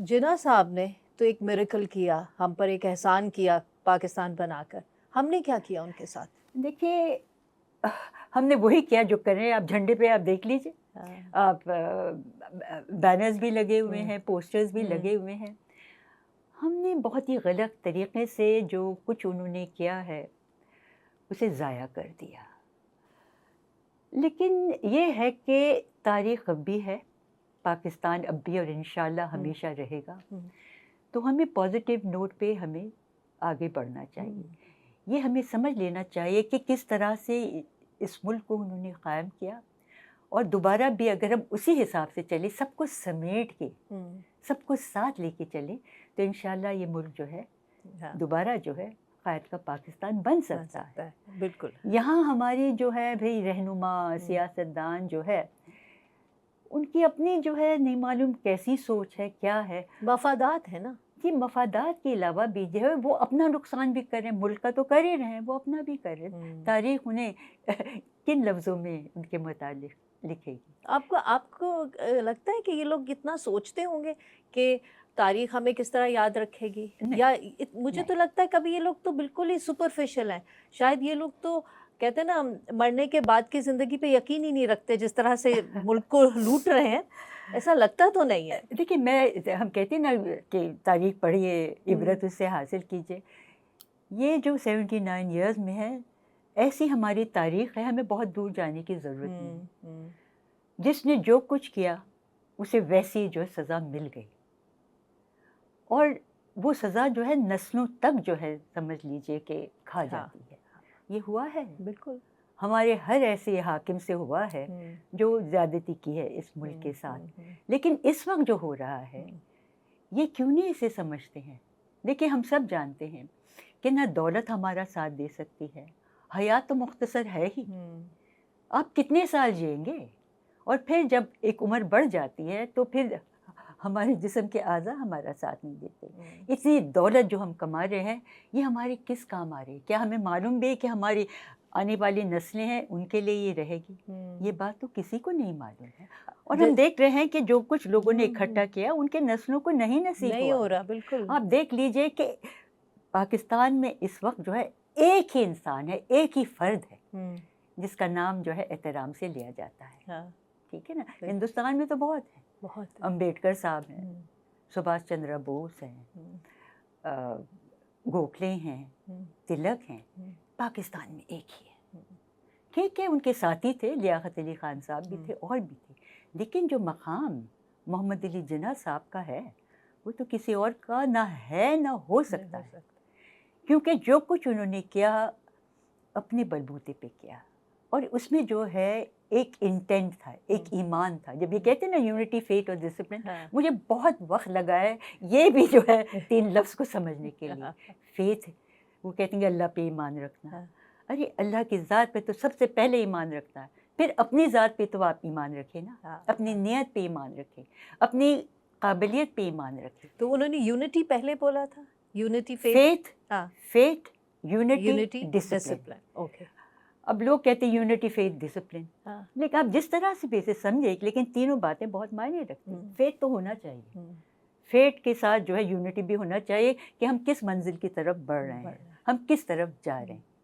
जिन्ना साहब ने तो एक मिरेकल किया, हम पर एक एहसान किया पाकिस्तान बनाकर, हमने क्या किया उनके साथ? देखिए, हमने वही किया जो कर रहे हैं। आप झंडे पे आप देख लीजिए, आप बैनर्स भी लगे हुए हैं, पोस्टर्स भी लगे हुए हैं। हमने बहुत ही गलत तरीके से जो कुछ उन्होंने किया है उसे ज़ाया कर दिया। लेकिन ये है कि तारीख़ अब भी है, पाकिस्तान अब भी और इंशाल्लाह हमेशा रहेगा। तो हमें पॉजिटिव नोट पे हमें आगे बढ़ना चाहिए। ये हमें समझ लेना चाहिए कि किस तरह से इस मुल्क को उन्होंने कायम किया, और दोबारा भी अगर हम उसी हिसाब से चले, सबको समेट के सबको साथ लेके चले, तो इंशाल्लाह ये मुल्क जो है दोबारा जो है क़ायद का पाकिस्तान बन सकता है। बिल्कुल। यहाँ हमारी जो है भाई रहनुमा सियासतदान जो है, उनकी अपनी जो है नहीं मालूम कैसी सोच है, क्या है, मफादात है ना कि मफादात के अलावा भी जो है वो अपना नुकसान भी कर रहे हैं, मुल्क का तो कर ही रहे हैं, वो अपना भी कर रहे हैं। तारीख़ उन्हें किन लफ्ज़ों में उनके मुतालिक लिखेगी? आपको लगता है कि ये लोग कितना सोचते होंगे कि तारीख़ हमें किस तरह याद रखेगी? या मुझे तो लगता है कभी ये लोग तो बिल्कुल ही सुपरफिशियल हैं। शायद ये लोग तो कहते हैं ना, मरने के बाद की ज़िंदगी पे यकीन ही नहीं रखते, जिस तरह से मुल्क को लूट रहे हैं, ऐसा लगता तो नहीं है। देखिए, हम कहते हैं ना कि तारीख़ पढ़िए, इबरत उससे हासिल कीजिए। ये जो 79 ईयर्स में है, ऐसी हमारी तारीख़ है, हमें बहुत दूर जाने की ज़रूरत नहीं। जिसने जो कुछ किया उसे वैसी जो सज़ा मिल गई, और वो सज़ा जो है नस्लों तक जो है समझ लीजिए कि खा जाती है। ये हुआ है, बिल्कुल हमारे हर ऐसे हाकिम से हुआ है जो ज़्यादती की है इस मुल्क के साथ। लेकिन इस वक्त जो हो रहा है, ये क्यों नहीं इसे समझते हैं? देखिए, हम सब जानते हैं कि ना दौलत हमारा साथ दे सकती है, हयात तो मुख्तसर है ही। आप कितने साल जिएंगे? और फिर जब एक उम्र बढ़ जाती है तो फिर हमारे जिस्म के आज़ा हमारा साथ नहीं देते। इतनी दौलत जो हम कमा रहे हैं, ये हमारे किस काम आ रही है? क्या हमें मालूम भी है कि हमारी आने वाली नस्लें हैं उनके लिए ये रहेगी? ये बात तो किसी को नहीं मालूम है। और हम देख रहे हैं कि जो कुछ लोगों ने इकट्ठा किया, उनके नस्लों को नहीं नसीब नहीं हुआ। हो रहा। बिल्कुल। आप देख लीजिए कि पाकिस्तान में इस वक्त जो है एक ही इंसान है, एक ही फ़र्द है जिसका नाम जो है एहतराम से लिया जाता है। हाँ, ठीक है ना? हिंदुस्तान में तो बहुत है, बहुत। अम्बेडकर साहब हैं, सुभाष चंद्र बोस हैं, गोखले हैं, तिलक हैं। पाकिस्तान में एक ही है। ठीक है, उनके साथी थे, लियाकत अली ख़ान साहब भी थे और भी थे, लेकिन जो मकाम मोहम्मद अली जिन्ना साहब का है, वो तो किसी और का ना है ना हो सकता है। क्योंकि जो कुछ उन्होंने किया अपने बलबूते पे किया, और उसमें जो है एक इंटेंट था, एक ईमान था। जब ये कहते हैं ना यूनिटी, फेथ और डिसिप्लिन, मुझे बहुत वक्त लगा है ये भी जो है 3 लफ्ज़ को समझने के लिए। फेथ, वो कहते हैं अल्लाह पे ईमान रखना। अरे अल्लाह की ज़ात पे तो सबसे पहले ईमान रखना है, फिर अपनी ज़ात पे तो आप ईमान रखें ना, अपनी नियत पे ईमान रखें, अपनी काबिलियत पे ईमान रखें। तो उन्होंने यूनिटी पहले बोला था, unity, faith, faith, unity, unity, discipline. Okay. अब लोग कहते हैं यूनिटी, फेथ, डिसिप्लिन, लेकिन आप जिस तरह से भी इसे समझे, लेकिन तीनों बातें बहुत मायने रखती हैं। फेथ तो होना चाहिए, फेथ के साथ जो है यूनिटी भी होना चाहिए कि हम किस मंजिल की तरफ बढ़ रहे हैं, हम किस तरफ जा रहे हैं।